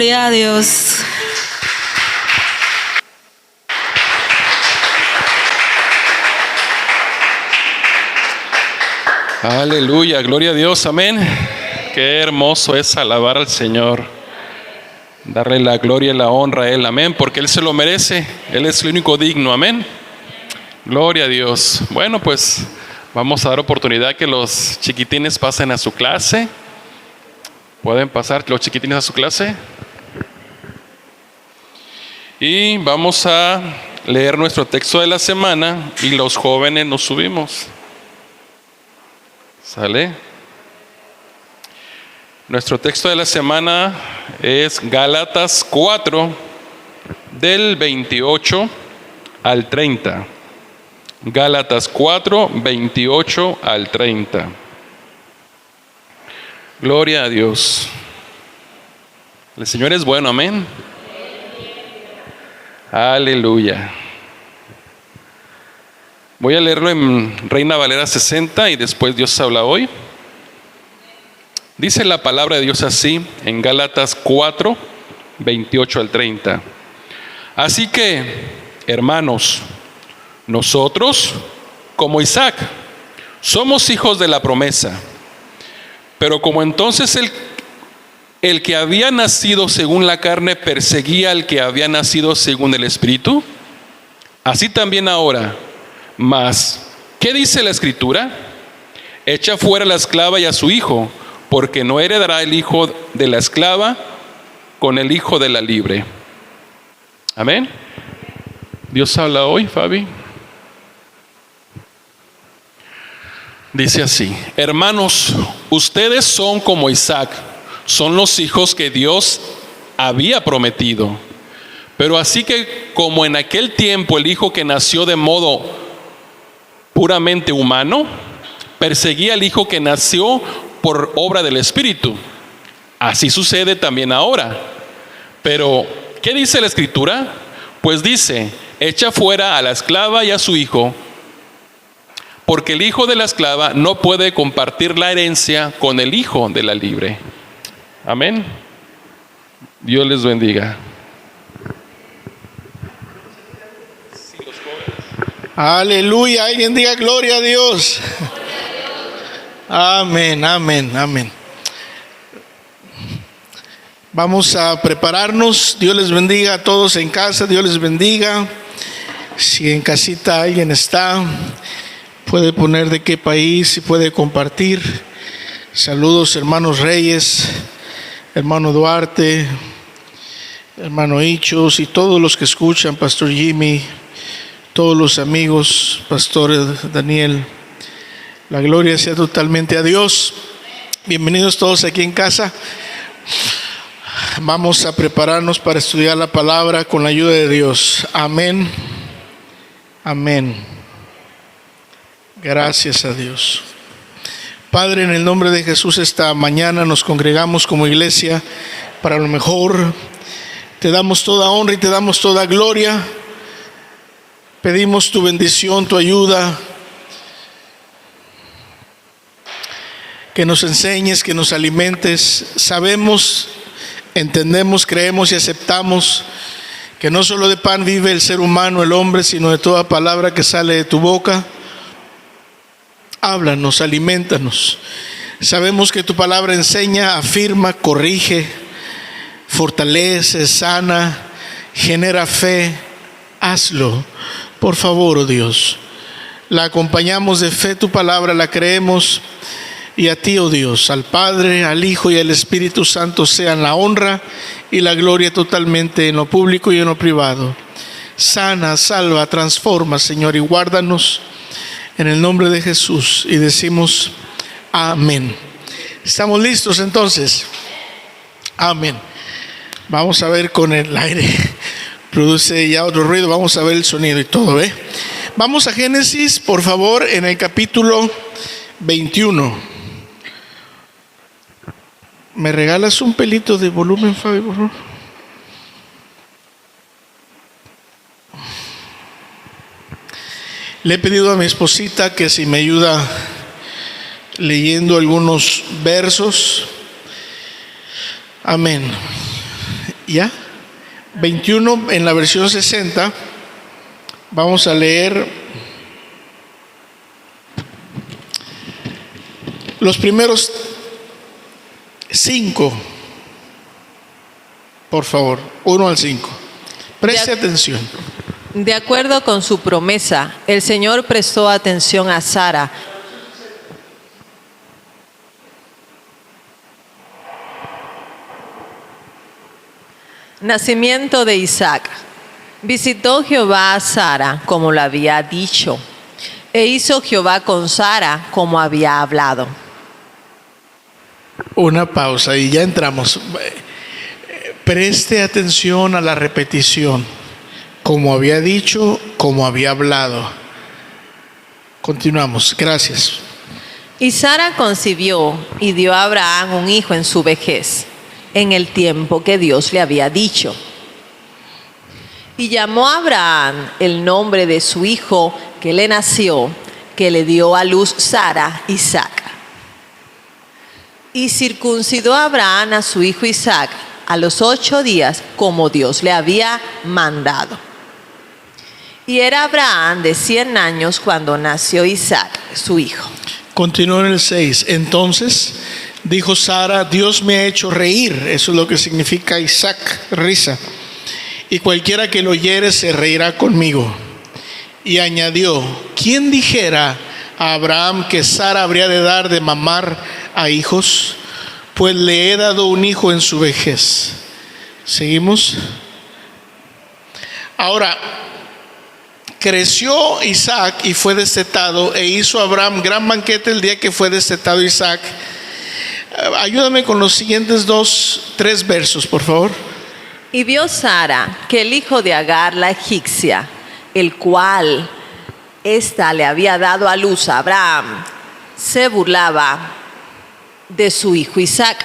Gloria a Dios. Aleluya, gloria a Dios, amén. Qué hermoso es alabar al Señor, darle la gloria y la honra a Él, amén, porque Él se lo merece, Él es el único digno, amén. Gloria a Dios. Bueno, pues vamos a dar oportunidad que los chiquitines pasen a su clase. ¿Pueden pasar los chiquitines a su clase? Y vamos a leer nuestro texto de la semana y los jóvenes nos subimos. ¿Sale? Nuestro texto de la semana es Gálatas 4, del 28 al 30. Gálatas 4, 28 al 30. Gloria a Dios. El Señor es bueno, amén. Aleluya. Voy a leerlo en Reina Valera 60 y después Dios habla hoy. Dice la palabra de Dios así en Gálatas 4, 28 al 30. Así que, hermanos, nosotros, como Isaac, somos hijos de la promesa. Pero como entonces el que había nacido según la carne perseguía al que había nacido según el Espíritu, así también ahora. Mas, ¿qué dice la Escritura? Echa fuera a la esclava y a su hijo, porque no heredará el hijo de la esclava con el hijo de la libre. Amén. Dios habla hoy, Fabi. Dice así: hermanos, ustedes son como Isaac, son los hijos que Dios había prometido. Pero así que como en aquel tiempo el hijo que nació de modo puramente humano perseguía al hijo que nació por obra del Espíritu, así sucede también ahora. Pero, ¿qué dice la Escritura? Pues dice: echa fuera a la esclava y a su hijo, porque el hijo de la esclava no puede compartir la herencia con el hijo de la libre. Amén. Dios les bendiga. Aleluya, alguien diga gloria a Dios. Amén, amén, amén. Vamos a prepararnos. Dios les bendiga a todos en casa. Dios les bendiga. Si en casita alguien está, puede poner de qué país y puede compartir. Saludos, hermanos Reyes, hermano Duarte, hermano Hichos y todos los que escuchan, Pastor Jimmy, todos los amigos, Pastor Daniel. La gloria sea totalmente a Dios. Bienvenidos todos aquí en casa. Vamos a prepararnos para estudiar la palabra con la ayuda de Dios. Amén. Amén. Gracias a Dios. Padre, en el nombre de Jesús, esta mañana nos congregamos como iglesia para lo mejor. Te damos toda honra y te damos toda gloria. Pedimos tu bendición, tu ayuda. Que nos enseñes, que nos alimentes. Sabemos, entendemos, creemos y aceptamos que no solo de pan vive el ser humano, el hombre, sino de toda palabra que sale de tu boca. Háblanos, alimentanos. Sabemos que tu palabra enseña, afirma, corrige, fortalece, sana, genera fe. Hazlo, por favor, oh Dios. La acompañamos de fe, tu palabra la creemos. Y a ti, oh Dios, al Padre, al Hijo y al Espíritu Santo sean la honra y la gloria totalmente en lo público y en lo privado. Sana, salva, transforma, Señor, y guárdanos en el nombre de Jesús. Y decimos amén. ¿Estamos listos entonces? Amén. Vamos a ver con el aire. Produce ya otro ruido. Vamos a ver el sonido y todo, ¿eh? Vamos a Génesis, por favor, en el capítulo 21. ¿Me regalas un pelito de volumen, Fabi, por favor? Le he pedido a mi esposita que si me ayuda leyendo algunos versos. Amén. ¿Ya? 21 en la versión 60. Vamos a leer los primeros 5, por favor, 1 al 5. Preste atención. De acuerdo con su promesa, el Señor prestó atención a Sara. Nacimiento de Isaac. Visitó Jehová a Sara como lo había dicho, e hizo Jehová con Sara como había hablado. Una pausa y ya entramos. Preste atención a la repetición. Como había dicho, como había hablado. Continuamos. Gracias. Y Sara concibió y dio a Abraham un hijo en su vejez, en el tiempo que Dios le había dicho. Y llamó a Abraham el nombre de su hijo que le nació, que le dio a luz Sara, Isaac. Y circuncidó a Abraham a su hijo Isaac a los 8 días, como Dios le había mandado. Y era Abraham de 100 años cuando nació Isaac, su hijo. Continúa en el 6. Entonces dijo Sara: Dios me ha hecho reír. Eso es lo que significa Isaac, risa. Y cualquiera que lo oyere se reirá conmigo. Y añadió: ¿quién dijera a Abraham que Sara habría de dar de mamar a hijos? Pues le he dado un hijo en su vejez. ¿Seguimos? Ahora, creció Isaac y fue destetado, e hizo Abraham gran banquete el día que fue destetado Isaac. Ayúdame con los siguientes 3 versos, por favor. Y vio Sara que el hijo de Agar la egipcia, el cual ésta le había dado a luz a Abraham, se burlaba de su hijo Isaac.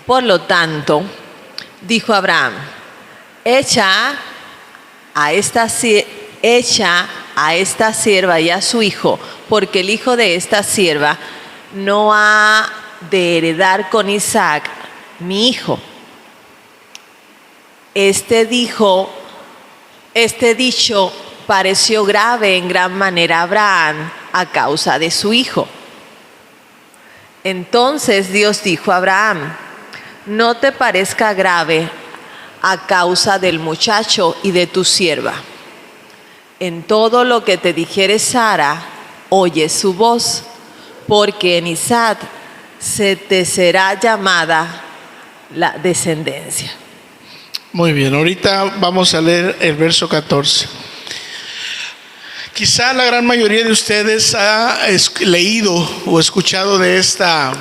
Por lo tanto, dijo Abraham: echa a esta sierva y a su hijo, porque el hijo de esta sierva no ha de heredar con Isaac, mi hijo. Este dicho pareció grave en gran manera a Abraham a causa de su hijo. Entonces Dios dijo a Abraham: no te parezca grave a causa del muchacho y de tu sierva. En todo lo que te dijere Sara, oye su voz, porque en Isaac se te será llamada la descendencia. Muy bien, ahorita vamos a leer el verso 14. Quizá la gran mayoría de ustedes ha leído o escuchado de esta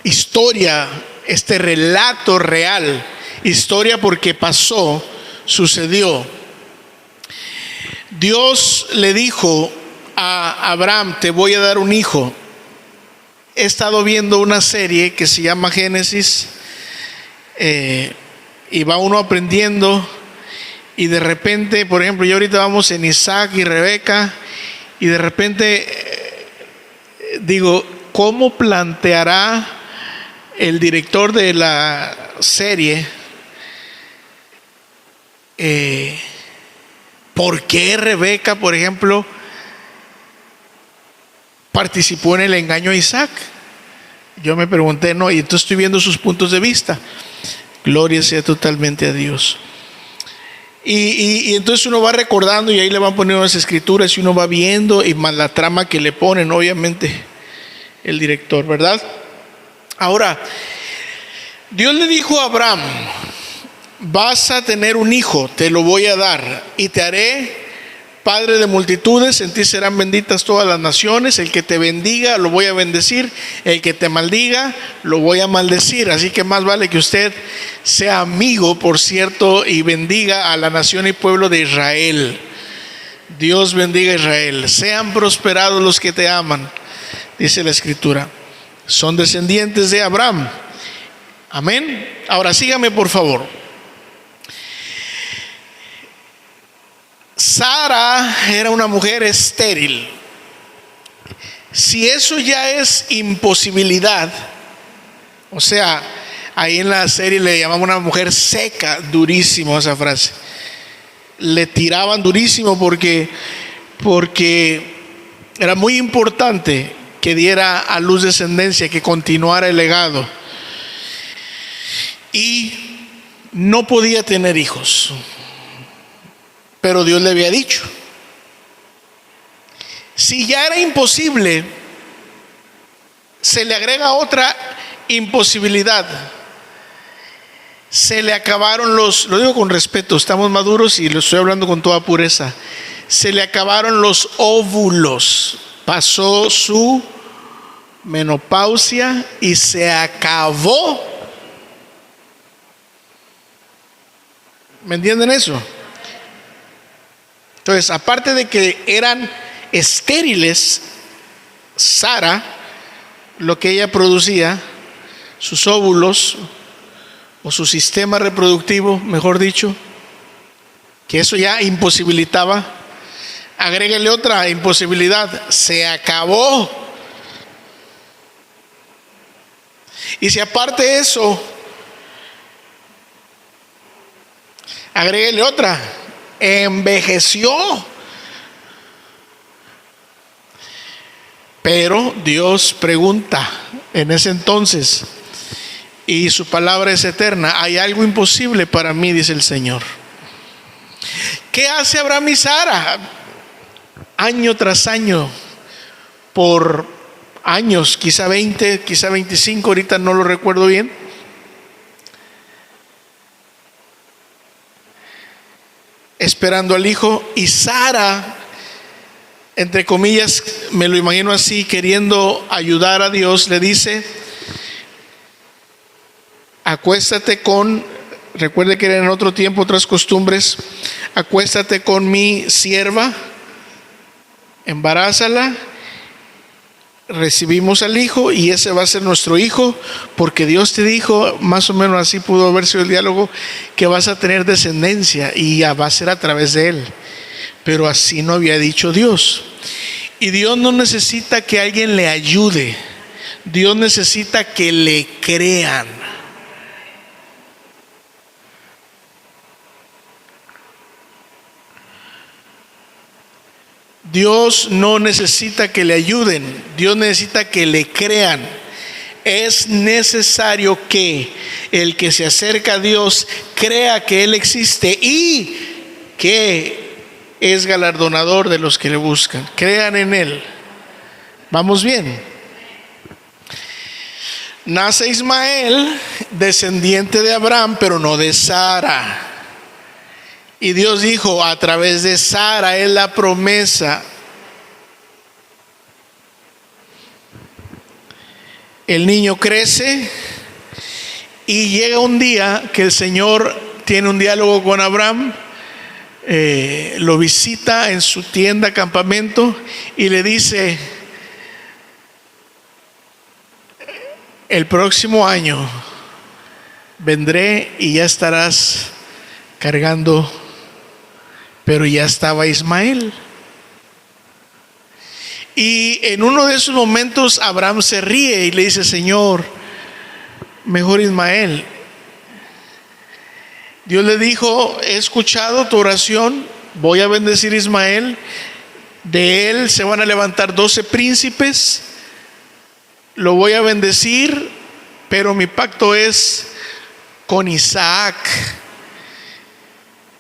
historia, este relato real. Historia porque pasó, sucedió. Dios le dijo a Abraham: te voy a dar un hijo. He estado viendo una serie que se llama Génesis, y va uno aprendiendo, y de repente, por ejemplo, yo ahorita vamos en Isaac y Rebeca, y de repente digo, ¿cómo planteará el director de la serie por qué Rebeca, por ejemplo, participó en el engaño a Isaac? Yo me pregunté, no, y entonces estoy viendo sus puntos de vista. Gloria sea totalmente a Dios. Y entonces uno va recordando, y ahí le van poniendo las escrituras, y uno va viendo, y más la trama que le ponen, obviamente, el director, ¿verdad? Ahora, Dios le dijo a Abraham: vas a tener un hijo, te lo voy a dar, y te haré padre de multitudes, en ti serán benditas todas las naciones. El que te bendiga lo voy a bendecir, el que te maldiga lo voy a maldecir. Así que más vale que usted sea amigo, por cierto, y bendiga a la nación y pueblo de Israel. Dios bendiga a Israel. Sean prosperados los que te aman, dice la escritura. Son descendientes de Abraham. Amén. Ahora sígame, por favor. Sara era una mujer estéril. Si eso ya es imposibilidad, o sea, Ahí en la serie le llamaban una mujer seca, durísimo esa frase. Le tiraban durísimo porque era muy importante que diera a luz descendencia, que continuara el legado. Y no podía tener hijos, pero Dios le había dicho. Si ya era imposible, se le agrega otra imposibilidad. Se le acabaron lo digo con respeto, estamos maduros y lo estoy hablando con toda pureza. Se le acabaron los óvulos. Pasó su menopausia y se acabó. ¿Me entienden eso? Entonces, aparte de que eran estériles, Sara, lo que ella producía, sus óvulos o su sistema reproductivo, mejor dicho, que eso ya imposibilitaba. Agréguele otra imposibilidad, se acabó. Y si aparte de eso, agréguele otra, envejeció. Pero Dios pregunta en ese entonces, y su palabra es eterna: ¿hay algo imposible para mí?, dice el Señor. ¿Qué hace Abraham y Sara? Año tras año, por años, quizá 20, quizá 25, ahorita no lo recuerdo bien. Esperando al hijo, y Sara, entre comillas, me lo imagino así, queriendo ayudar a Dios, le dice: acuéstate con, recuerde que eran en otro tiempo otras costumbres, acuéstate con mi sierva, embarázala, recibimos al hijo y ese va a ser nuestro hijo, porque Dios te dijo, más o menos así pudo haber sido el diálogo, que vas a tener descendencia y ya va a ser a través de él. Pero así no había dicho Dios. Y Dios no necesita que alguien le ayude, Dios necesita que le crean. Dios no necesita que le ayuden, Dios necesita que le crean. Es necesario que el que se acerca a Dios crea que Él existe y que es galardonador de los que le buscan. Crean en Él. ¿Vamos bien? Nace Ismael, descendiente de Abraham, pero no de Sara. Y Dios dijo: a través de Sara es la promesa. El niño crece y llega un día que el Señor tiene un diálogo con Abraham, lo visita en su tienda, campamento, y le dice: el próximo año vendré y ya estarás cargando. Pero ya estaba Ismael. Y en uno de esos momentos Abraham se ríe y le dice: Señor, mejor Ismael. Dios le dijo: he escuchado tu oración, voy a bendecir a Ismael, de él se van a levantar 12 príncipes, lo voy a bendecir, pero mi pacto es con Isaac,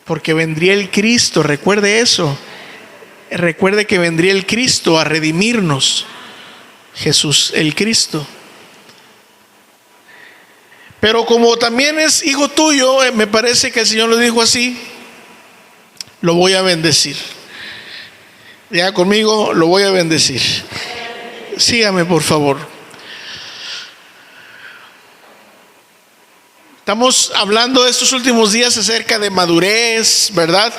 porque vendría el Cristo. Recuerde eso, recuerde que vendría el Cristo a redimirnos, Jesús el Cristo. Pero como también es hijo tuyo, me parece que el Señor lo dijo así: lo voy a bendecir. Ya conmigo, lo voy a bendecir. Sígame, por favor. Estamos hablando estos últimos días acerca de madurez, ¿verdad?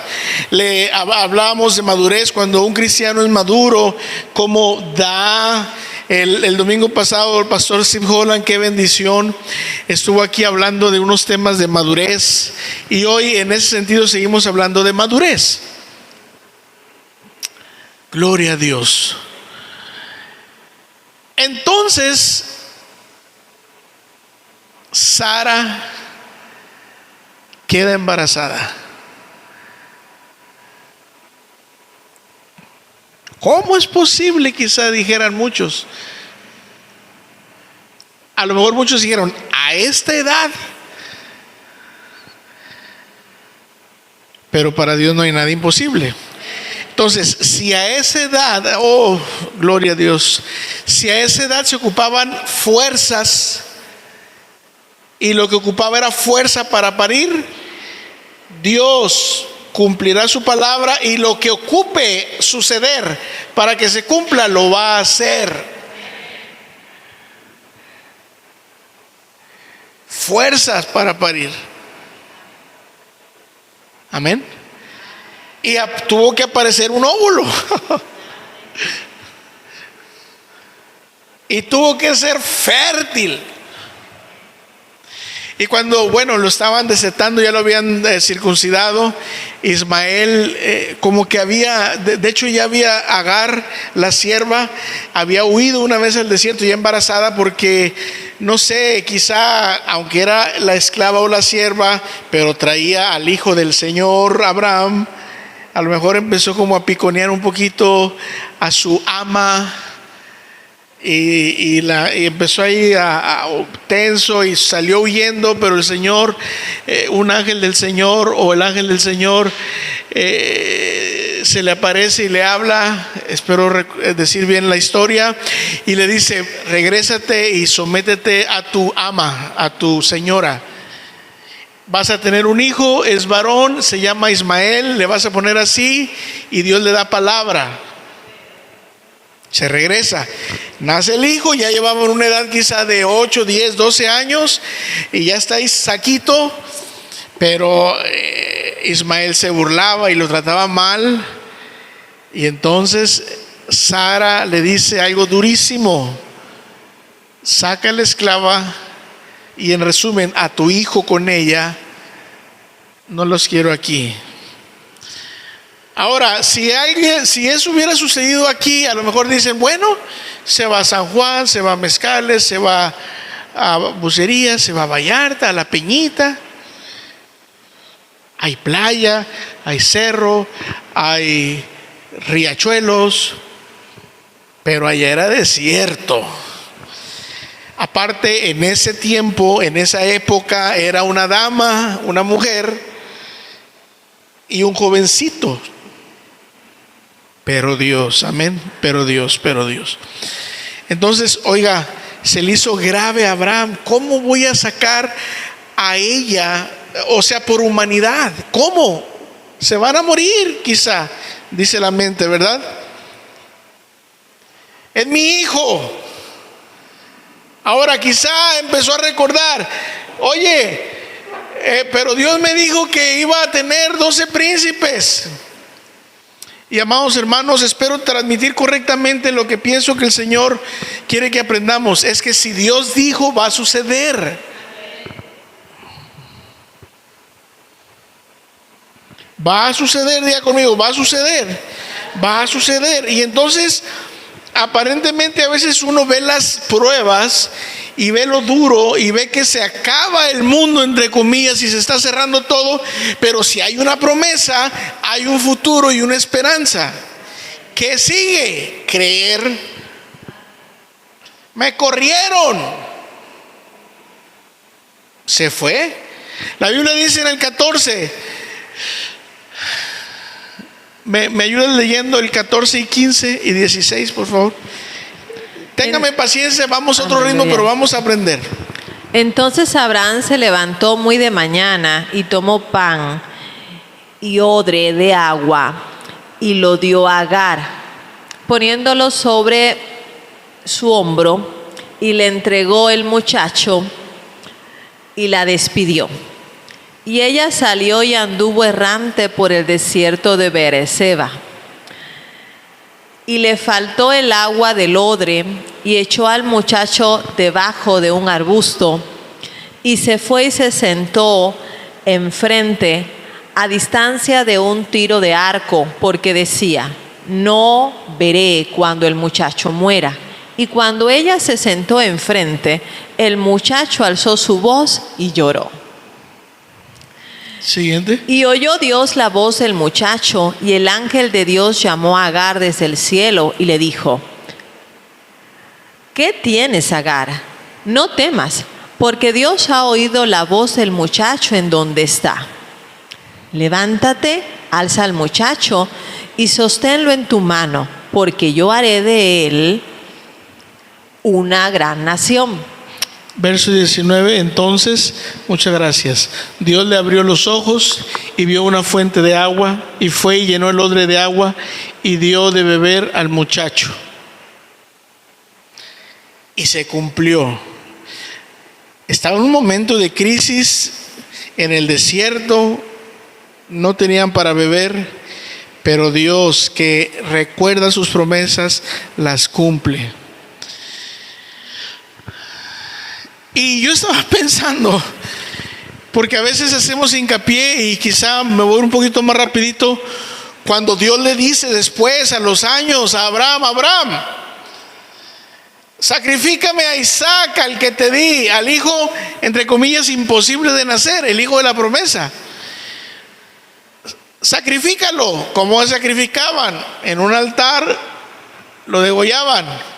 Hablábamos de madurez cuando un cristiano es maduro, como da. El domingo pasado el pastor Steve Holland, qué bendición, estuvo aquí hablando de unos temas de madurez, y hoy en ese sentido seguimos hablando de madurez. Gloria a Dios. Entonces Sara queda embarazada. ¿Cómo es posible? Quizá dijeran muchos. A lo mejor muchos dijeron, a esta edad. Pero para Dios no hay nada imposible. Entonces, si a esa edad, oh, gloria a Dios, si a esa edad se ocupaban fuerzas y lo que ocupaba era fuerza para parir, Dios cumplirá su palabra y lo que ocupe suceder para que se cumpla, lo va a hacer. Fuerzas para parir. Amén. Y tuvo que aparecer un óvulo. Y tuvo que ser fértil. Y cuando, lo estaban destetando, ya lo habían circuncidado, Ismael, como que había, de hecho ya había Agar, la sierva, había huido una vez al desierto ya embarazada porque, no sé, quizá, aunque era la esclava o la sierva, pero traía al hijo del Señor, Abraham, a lo mejor empezó como a piconear un poquito a su ama. Y empezó ahí tenso y salió huyendo, pero el Señor, un ángel del Señor o el ángel del Señor se le aparece y le habla, espero decir bien la historia, y le dice: regrésate y sométete a tu ama, a tu señora. Vas a tener un hijo, es varón, se llama Ismael, le vas a poner así, y Dios le da palabra. Se regresa, nace el hijo, ya llevaban una edad quizá de 8, 10, 12 años y ya está ahí saquito, pero Ismael se burlaba y lo trataba mal. Y entonces Sara le dice algo durísimo: saca a la esclava y, en resumen, a tu hijo con ella, no los quiero aquí. Ahora, si eso hubiera sucedido aquí, a lo mejor dicen: bueno, se va a San Juan, se va a Mezcales, se va a Bucerías, se va a Vallarta, a La Peñita. Hay playa, hay cerro, hay riachuelos, pero allá era desierto. Aparte, en ese tiempo, en esa época, era una dama, una mujer y un jovencito. Pero Dios, amén, pero Dios. Entonces, oiga, se le hizo grave a Abraham. ¿Cómo voy a sacar a ella? O sea, por humanidad. ¿Cómo? Se van a morir, quizá, dice la mente, ¿verdad? Es mi hijo. Ahora quizá empezó a recordar: oye, pero Dios me dijo que iba a tener 12 príncipes. Y, amados hermanos, espero transmitir correctamente lo que pienso que el Señor quiere que aprendamos. Es que si Dios dijo, va a suceder. Va a suceder, diga conmigo, va a suceder. Va a suceder. Y entonces, aparentemente a veces uno ve las pruebas y ve lo duro y ve que se acaba el mundo, entre comillas, y se está cerrando todo. Pero si hay una promesa, hay un futuro y una esperanza. ¿Qué sigue? Creer. Me corrieron. Se fue. La Biblia dice en el 14. ¿Me ayudan leyendo el 14 y 15 y 16, por favor? Téngame paciencia, vamos a otro ritmo, pero vamos a aprender. Entonces Abraham se levantó muy de mañana y tomó pan y odre de agua y lo dio a Agar, poniéndolo sobre su hombro, y le entregó el muchacho y la despidió. Y ella salió y anduvo errante por el desierto de Beerseba. Y le faltó el agua del odre, y echó al muchacho debajo de un arbusto, y se fue y se sentó enfrente, a distancia de un tiro de arco, porque decía: no veré cuando el muchacho muera. Y cuando ella se sentó enfrente, el muchacho alzó su voz y lloró. Siguiente. Y oyó Dios la voz del muchacho, y el ángel de Dios llamó a Agar desde el cielo y le dijo: ¿qué tienes, Agar? No temas, porque Dios ha oído la voz del muchacho en donde está. Levántate, alza al muchacho y sosténlo en tu mano, porque yo haré de él una gran nación. Verso 19, entonces, muchas gracias. Dios le abrió los ojos y vio una fuente de agua, y fue y llenó el odre de agua y dio de beber al muchacho. Y se cumplió. Estaba en un momento de crisis en el desierto, no tenían para beber, pero Dios, que recuerda sus promesas, las cumple. Y yo estaba pensando, porque a veces hacemos hincapié, y quizá me voy un poquito más rapidito, cuando Dios le dice después, a los años, a Abraham, sacrifícame a Isaac, al que te di, al hijo, entre comillas, imposible de nacer, el hijo de la promesa. Sacrifícalo. ¿Cómo sacrificaban? En un altar lo degollaban.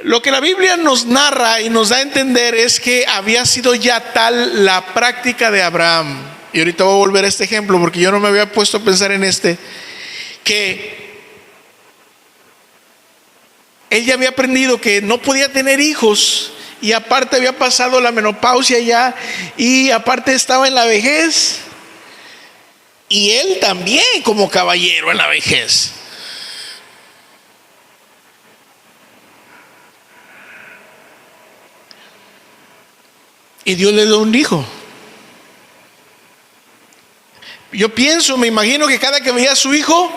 Lo que la Biblia nos narra y nos da a entender es que había sido ya tal la práctica de Abraham. Y ahorita voy a volver a este ejemplo porque yo no me había puesto a pensar en que él ya había aprendido que no podía tener hijos, y aparte había pasado la menopausia ya, y aparte estaba en la vejez, y él también como caballero en la vejez. Y Dios le dio un hijo. Yo pienso, me imagino que cada que veía a su hijo,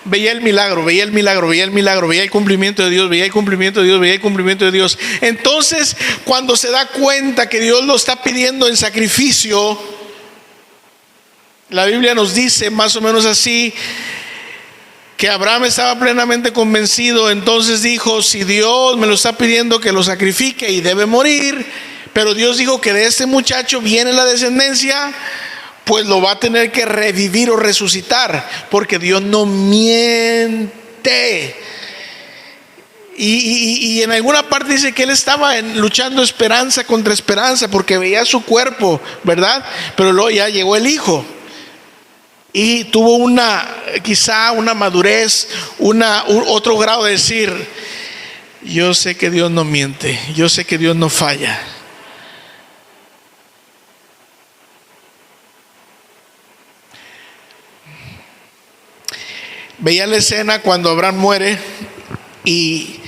veía el milagro, veía el milagro, veía el milagro, veía el cumplimiento de Dios, veía el cumplimiento de Dios, veía el cumplimiento de Dios. Entonces, cuando se da cuenta que Dios lo está pidiendo en sacrificio, la Biblia nos dice más o menos así, que Abraham estaba plenamente convencido. Entonces dijo: si Dios me lo está pidiendo que lo sacrifique y debe morir, pero Dios dijo que de este muchacho viene la descendencia, pues lo va a tener que revivir o resucitar, porque Dios no miente. Y en alguna parte dice que él estaba luchando esperanza contra esperanza, porque veía su cuerpo, ¿verdad? Pero luego ya llegó el hijo y tuvo quizá una madurez, otro grado de decir: yo sé que Dios no miente, yo sé que Dios no falla. Veía la escena cuando Abraham muere y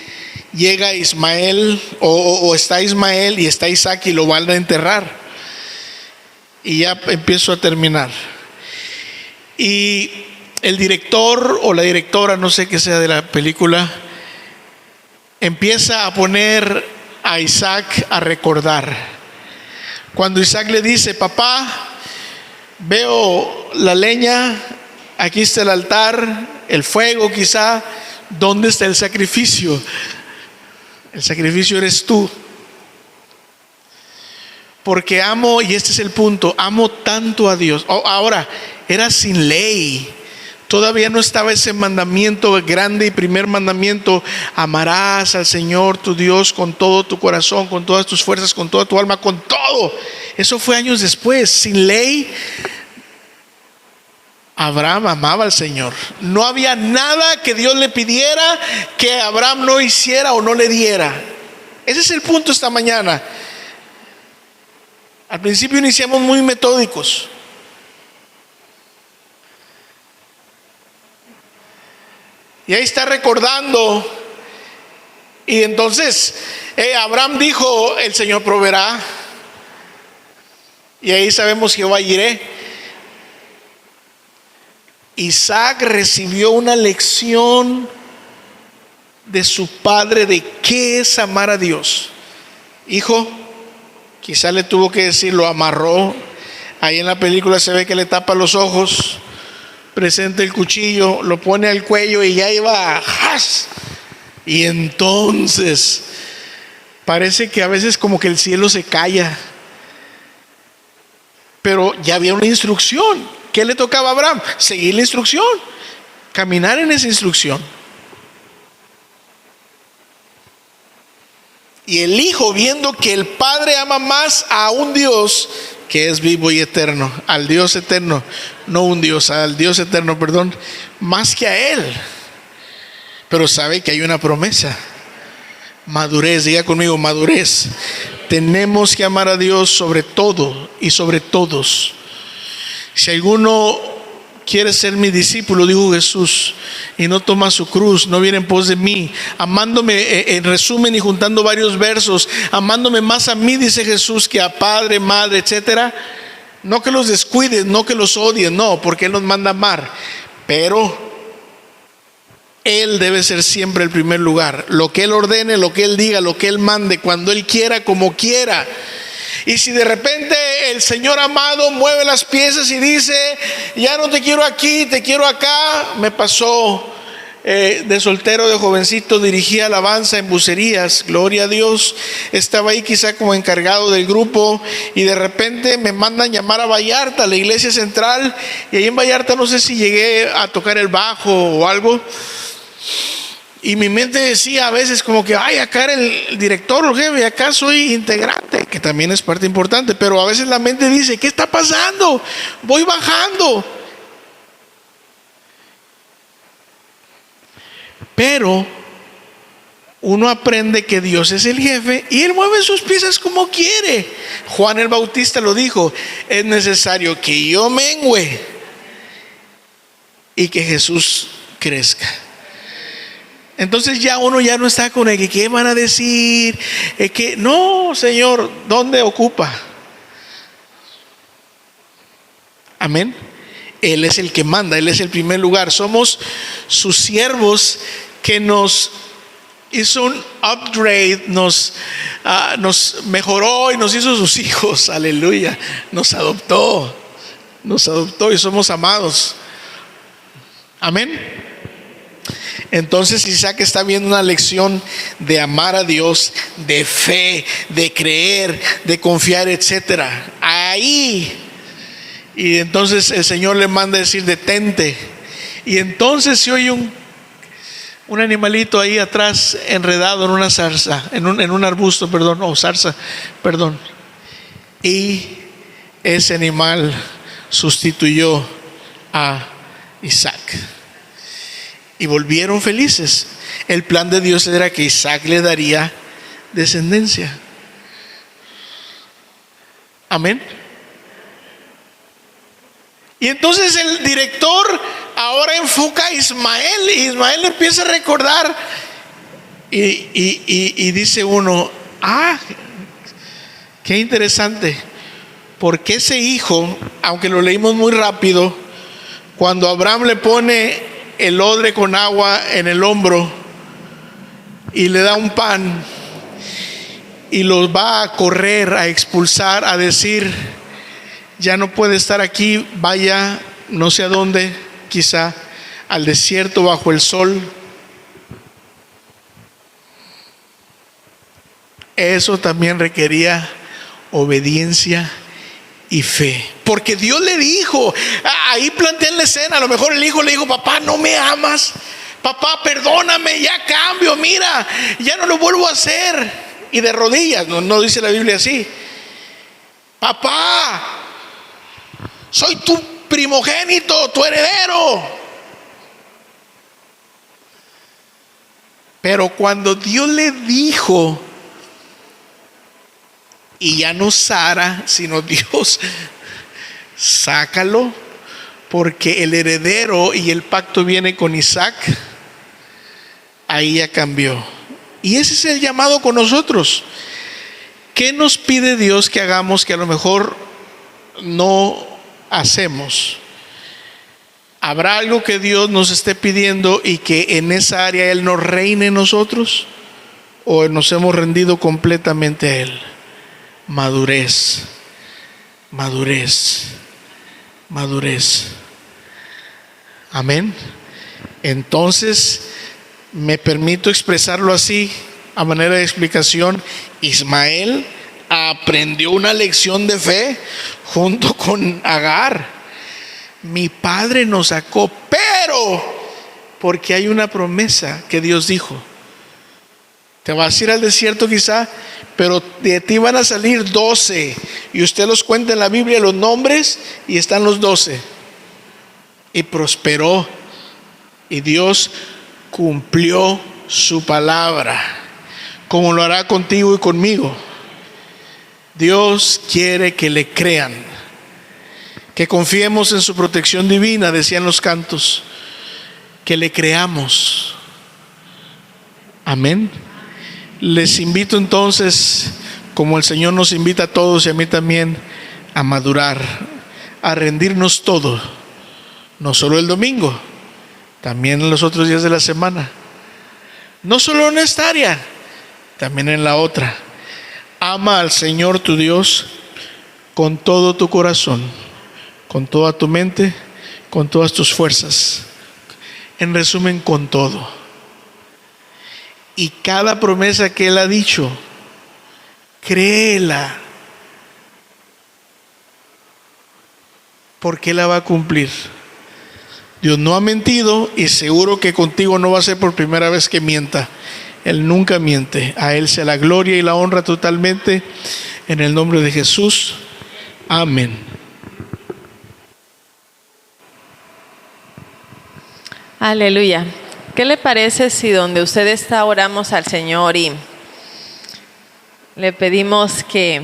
llega Ismael, o está Ismael y está Isaac, y lo van a enterrar. Y ya empiezo a terminar. Y el director o la directora, no sé qué sea de la película, empieza a poner a Isaac a recordar. Cuando Isaac le dice: papá, veo la leña, aquí está el altar, el fuego quizá, ¿dónde está el sacrificio? El sacrificio eres tú. Porque amo, y este es el punto, amo tanto a Dios. Ahora, era sin ley. Todavía no estaba ese mandamiento grande y primer mandamiento: amarás al Señor tu Dios con todo tu corazón, con todas tus fuerzas, con toda tu alma, con todo. Eso fue años después. Sin ley, Abraham amaba al Señor. No había nada que Dios le pidiera que Abraham no hiciera o no le diera. Ese es el punto esta mañana. Al principio iniciamos muy metódicos. Y ahí está recordando. Y entonces Abraham dijo: el Señor proveerá. Y ahí sabemos Jehová Jireh. Isaac recibió una lección de su padre de qué es amar a Dios. Hijo, quizá le tuvo que decir, lo amarró. Ahí en la película se ve que le tapa los ojos, presenta el cuchillo, lo pone al cuello y ya iba, ¡jas! Y entonces parece que a veces como que el cielo se calla, pero ya había una instrucción. ¿Qué le tocaba a Abraham? Seguir la instrucción, caminar en esa instrucción. Y el hijo, viendo que el padre ama más a un Dios que es vivo y eterno, al Dios eterno, no un Dios, al Dios eterno, perdón, más que a él, pero sabe que hay una promesa. Madurez, diga conmigo, madurez. Tenemos que amar a Dios sobre todo y sobre todos. Si alguno quiere ser mi discípulo, dijo Jesús, y no toma su cruz, no viene en pos de mí, amándome, en resumen y juntando varios versos, amándome más a mí, dice Jesús, que a padre, madre, etcétera. No que los descuides, no que los odies, no, porque Él nos manda a amar, pero Él debe ser siempre el primer lugar. Lo que Él ordene, lo que Él diga, lo que Él mande, cuando Él quiera, como quiera. Y si de repente el Señor amado mueve las piezas y dice, ya no te quiero aquí, te quiero acá. Me pasó de soltero, de jovencito, dirigía alabanza en Bucerías, gloria a Dios. Estaba ahí quizá como encargado del grupo y de repente me mandan llamar a Vallarta, la iglesia central. Y ahí en Vallarta no sé si llegué a tocar el bajo o algo. Y mi mente decía a veces como que, ay, acá era el director o jefe, acá soy integrante, que también es parte importante, pero a veces la mente dice, ¿qué está pasando? Voy bajando. Pero uno aprende que Dios es el jefe y Él mueve sus piezas como quiere. Juan el Bautista lo dijo, es necesario que yo mengüe y que Jesús crezca. Entonces ya uno ya no está con el que qué van a decir, que no, Señor, ¿dónde ocupa? Amén. Él es el que manda, Él es el primer lugar. Somos sus siervos que nos hizo un upgrade, nos mejoró y nos hizo sus hijos. Aleluya. Nos adoptó y somos amados. Amén. Entonces Isaac está viendo una lección de amar a Dios, de fe, de creer, de confiar, etcétera. Ahí. Y entonces el Señor le manda a decir, detente. Y entonces se oye un animalito ahí atrás enredado en una zarza, en un arbusto, zarza. Y ese animal sustituyó a Isaac. Y volvieron felices. El plan de Dios era que Isaac le daría descendencia. Amén. Y entonces el director ahora enfoca a Ismael. Y Ismael empieza a recordar. Y dice uno, qué interesante. Porque ese hijo, aunque lo leímos muy rápido, cuando Abraham le pone el odre con agua en el hombro y le da un pan y los va a correr, a expulsar, a decir, ya no puede estar aquí, vaya no sé a dónde, quizá al desierto bajo el sol. Eso también requería obediencia y fe, porque Dios le dijo, ahí plantea la escena, a lo mejor el hijo le dijo, papá, no me amas, papá, perdóname, ya cambio, mira, ya no lo vuelvo a hacer. Y de rodillas, no dice la Biblia así, papá, soy tu primogénito, tu heredero. Pero cuando Dios le dijo, y ya no Sara, sino Dios, sácalo, porque el heredero y el pacto viene con Isaac, ahí ya cambió. Y ese es el llamado con nosotros. ¿Qué nos pide Dios que hagamos que a lo mejor no hacemos? ¿Habrá algo que Dios nos esté pidiendo y que en esa área Él nos reine en nosotros? ¿O nos hemos rendido completamente a Él? Madurez, madurez, madurez. Amén. Entonces, me permito expresarlo así, a manera de explicación. Ismael aprendió una lección de fe junto con Agar. Mi padre nos sacó, pero porque hay una promesa que Dios dijo: te vas a ir al desierto quizá, pero de ti van a salir 12. Y usted los cuenta en la Biblia los nombres y están los 12. Y prosperó. Y Dios cumplió su palabra, como lo hará contigo y conmigo. Dios quiere que le crean, que confiemos en su protección divina, decían los cantos, que le creamos. Amén. Les invito entonces, como el Señor nos invita a todos y a mí también, a madurar, a rendirnos todo, no solo el domingo, también en los otros días de la semana, no solo en esta área, también en la otra. Ama al Señor tu Dios con todo tu corazón, con toda tu mente, con todas tus fuerzas. En resumen, con todo. Y cada promesa que Él ha dicho, créela, porque Él la va a cumplir. Dios no ha mentido y seguro que contigo no va a ser por primera vez que mienta. Él nunca miente. A Él sea la gloria y la honra totalmente. En el nombre de Jesús. Amén. Aleluya. ¿Qué le parece si donde usted está oramos al Señor y le pedimos que